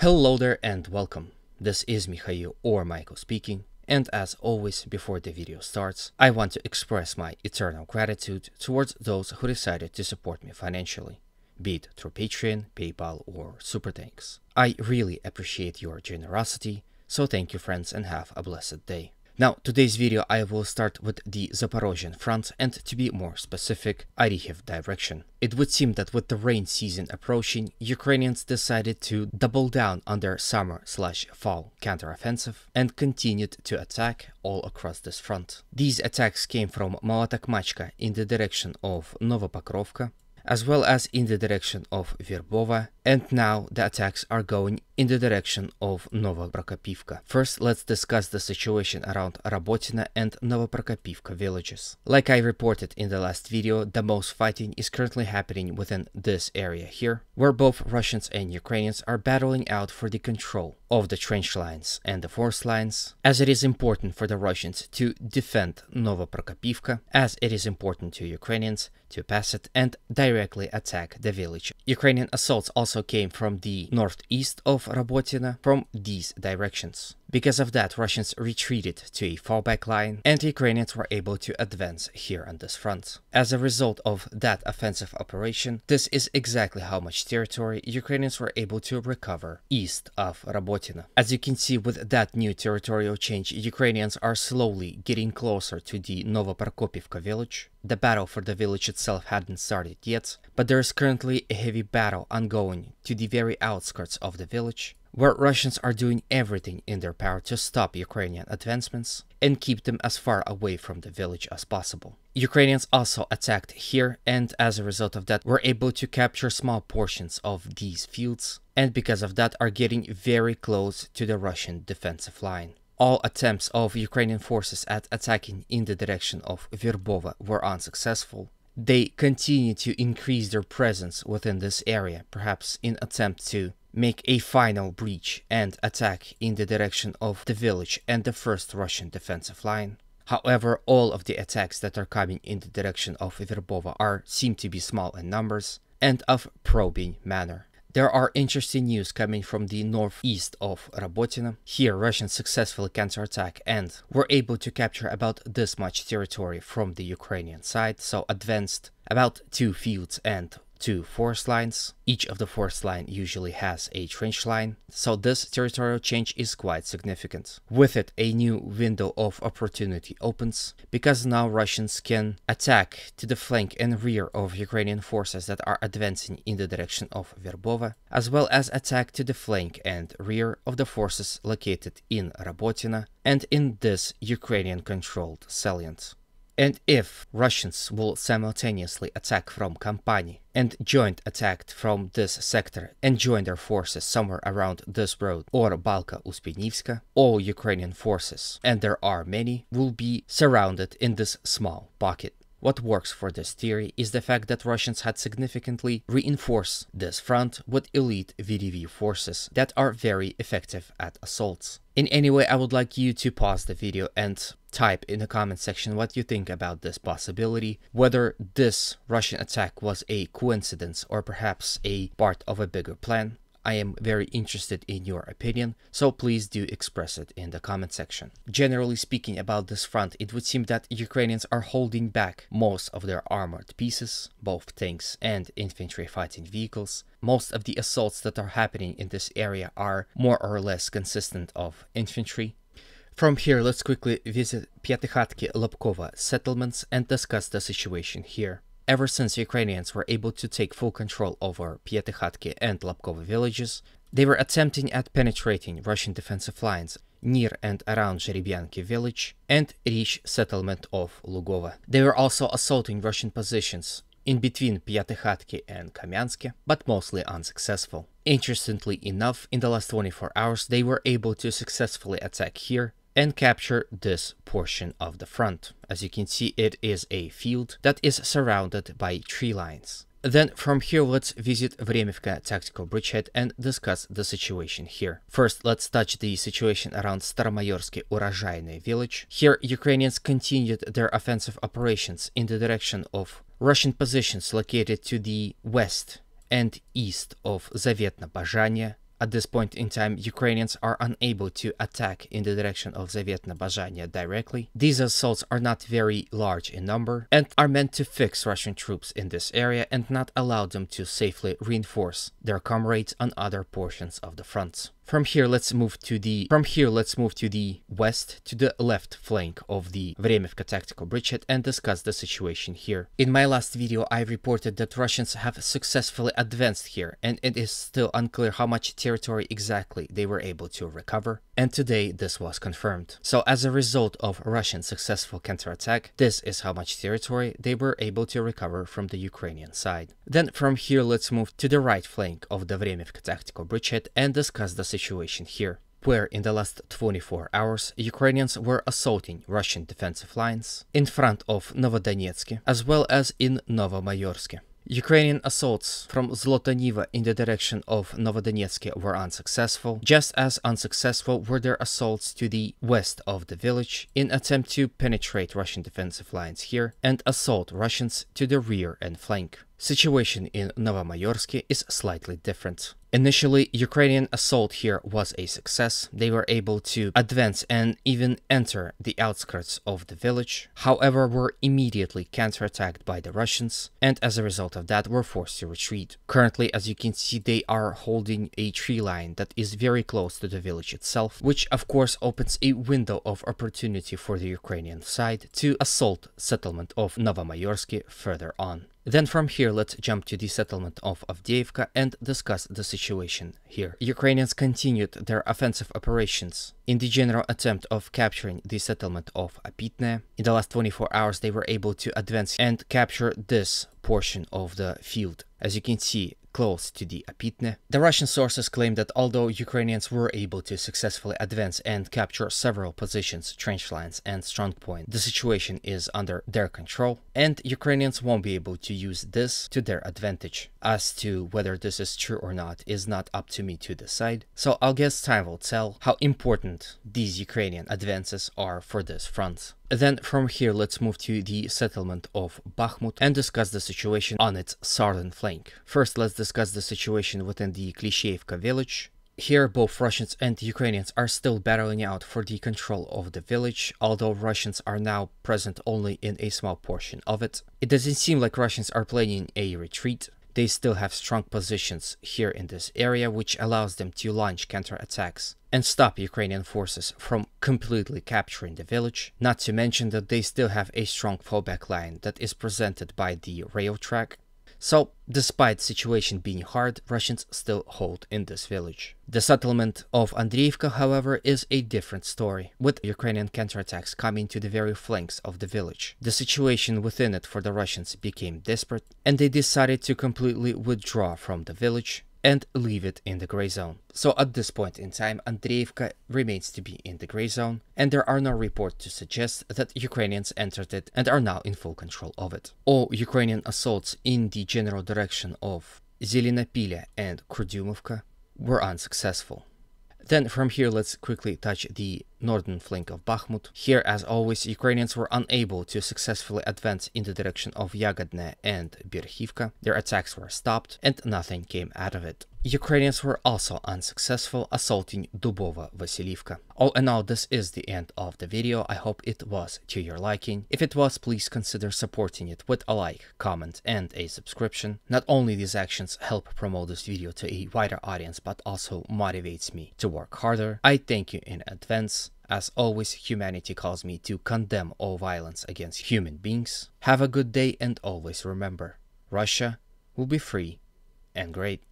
Hello there and welcome. This is Mikhail or Michael speaking, and as always before the video starts, I want to express my eternal gratitude towards those who decided to support me financially, be it through Patreon, PayPal or Super Thanks. I really appreciate your generosity, so thank you friends and have a blessed day. Now, today's video I will start with the Zaporozhian front and, to be more specific, Orikhiv direction. It would seem that with the rain season approaching, Ukrainians decided to double down on their summer/fall counteroffensive and continued to attack all across this front. These attacks came from Malotokmachka in the direction of Novopokrovka, as well as in the direction of Verbovo, and now the attacks are going in the direction of Novoprokopivka. First, let's discuss the situation around Rabotina and Novoprokopivka villages. Like I reported in the last video, the most fighting is currently happening within this area here, where both Russians and Ukrainians are battling out for the control of the trench lines and the force lines, as it is important for the Russians to defend Novoprokopivka, as it is important to Ukrainians to pass it and directly attack the village. Ukrainian assaults also came from the northeast of Rabotina from these directions. Because of that, Russians retreated to a fallback line and Ukrainians were able to advance here on this front. As a result of that offensive operation, this is exactly how much territory Ukrainians were able to recover east of Rabotina. As you can see, with that new territorial change, Ukrainians are slowly getting closer to the Novoprokopivka village. The battle for the village itself hadn't started yet, but there is currently a heavy battle ongoing to the very outskirts of the village, where Russians are doing everything in their power to stop Ukrainian advancements and keep them as far away from the village as possible. Ukrainians also attacked here, and as a result of that were able to capture small portions of these fields, and because of that are getting very close to the Russian defensive line. All attempts of Ukrainian forces at attacking in the direction of Verbovo were unsuccessful. They continue to increase their presence within this area, perhaps in attempt to make a final breach and attack in the direction of the village and the first Russian defensive line. However, all of the attacks that are coming in the direction of Verbovo seem to be small in numbers and of probing manner. There are interesting news coming from the northeast of Rabotina. Here, Russians successfully counterattack and were able to capture about this much territory from the Ukrainian side, so advanced about 2 fields and 2 force lines. Each of the force line usually has a trench line, so this territorial change is quite significant. With it, a new window of opportunity opens, because now Russians can attack to the flank and rear of Ukrainian forces that are advancing in the direction of Verbovo, as well as attack to the flank and rear of the forces located in Rabotina and in this Ukrainian-controlled salient. And if Russians will simultaneously attack from Kampani and joint attack from this sector and join their forces somewhere around this road or Balka-Uspенivska, all Ukrainian forces, and there are many, will be surrounded in this small pocket. What works for this theory is the fact that Russians had significantly reinforced this front with elite VDV forces that are very effective at assaults. In any way, I would like you to pause the video and type in the comment section what you think about this possibility, whether this Russian attack was a coincidence or perhaps a part of a bigger plan. I am very interested in your opinion, so please do express it in the comment section. Generally speaking about this front, it would seem that Ukrainians are holding back most of their armored pieces, both tanks and infantry fighting vehicles. Most of the assaults that are happening in this area are more or less consistent of infantry. From here, let's quickly visit Pyatikhatki-Lobkovo settlements and discuss the situation here. Ever since Ukrainians were able to take full control over Pyatikhatki and Lobkovo villages, they were attempting at penetrating Russian defensive lines near and around Zherebyanki village and reach settlement of Lugovo. They were also assaulting Russian positions in between Pyatikhatki and Kamyansky, but mostly unsuccessful. Interestingly enough, in the last 24 hours, they were able to successfully attack here and capture this portion of the front. As you can see, it is a field that is surrounded by tree lines. Then from here, let's visit Vremivka tactical bridgehead and discuss the situation here. First, let's touch the situation around Staromayorsky Urozhaine village. Here, Ukrainians continued their offensive operations in the direction of Russian positions located to the west and east of Zavetna Bazhanya At this point in time, Ukrainians are unable to attack in the direction of Zavetne Bazhanya directly. These assaults are not very large in number and are meant to fix Russian troops in this area and not allow them to safely reinforce their comrades on other portions of the front. From here, let's move to the west, to the left flank of the Vremivka tactical bridgehead and discuss the situation here. In my last video, I reported that Russians have successfully advanced here, and it is still unclear how much territory exactly they were able to recover. And today, this was confirmed. So as a result of Russian successful counterattack, this is how much territory they were able to recover from the Ukrainian side. Then from here, let's move to the right flank of the Vremivka tactical bridgehead and discuss the situation here, where in the last 24 hours, Ukrainians were assaulting Russian defensive lines in front of Novodonetsk, as well as in Novomayorsk. Ukrainian assaults from Zlotoniva in the direction of Novodonetsk were unsuccessful. Just as unsuccessful were their assaults to the west of the village in attempt to penetrate Russian defensive lines here and assault Russians to the rear and flank. Situation in Novomayorsk is slightly different. Initially, Ukrainian assault here was a success. They were able to advance and even enter the outskirts of the village. However, were immediately counterattacked by the Russians, and as a result of that, were forced to retreat. Currently, as you can see, they are holding a tree line that is very close to the village itself, which of course opens a window of opportunity for the Ukrainian side to assault settlement of Novomayorsk further on. Then from here, let's jump to the settlement of Avdiivka and discuss the situation here. Ukrainians continued their offensive operations in the general attempt of capturing the settlement of Apitne. In the last 24 hours, they were able to advance and capture this portion of the field, as you can see, close to the Apitne. The Russian sources claim that although Ukrainians were able to successfully advance and capture several positions, trench lines, and strongpoint, the situation is under their control, and Ukrainians won't be able to use this to their advantage. As to whether this is true or not is not up to me to decide, so I'll guess time will tell how important these Ukrainian advances are for this front. Then from here, let's move to the settlement of Bakhmut and discuss the situation on its southern flank. First, let's discuss the situation within the Klishevka village. Here, both Russians and Ukrainians are still battling out for the control of the village, although Russians are now present only in a small portion of it. It doesn't seem like Russians are planning a retreat. They still have strong positions here in this area, which allows them to launch counterattacks and stop Ukrainian forces from completely capturing the village, not to mention that they still have a strong fallback line that is presented by the rail track. So, despite the situation being hard, Russians still hold in this village. The settlement of Andreevka, however, is a different story, with Ukrainian counterattacks coming to the very flanks of the village. The situation within it for the Russians became desperate, and they decided to completely withdraw from the village and leave it in the gray zone. So at this point in time, Andreevka remains to be in the gray zone, and there are no reports to suggest that Ukrainians entered it and are now in full control of it. All Ukrainian assaults in the general direction of Zelenopilya and Kurdyumovka were unsuccessful. Then from here, let's quickly touch the northern flank of Bakhmut. Here, as always, Ukrainians were unable to successfully advance in the direction of Yagodne and Berhivka. Their attacks were stopped and nothing came out of it. Ukrainians were also unsuccessful assaulting Dubovo-Vasilivka. All in all, this is the end of the video. I hope it was to your liking. If it was, please consider supporting it with a like, comment, and a subscription. Not only these actions help promote this video to a wider audience, but also motivates me to work harder. I thank you in advance. As always, humanity calls me to condemn all violence against human beings. Have a good day, and always remember, Russia will be free and great.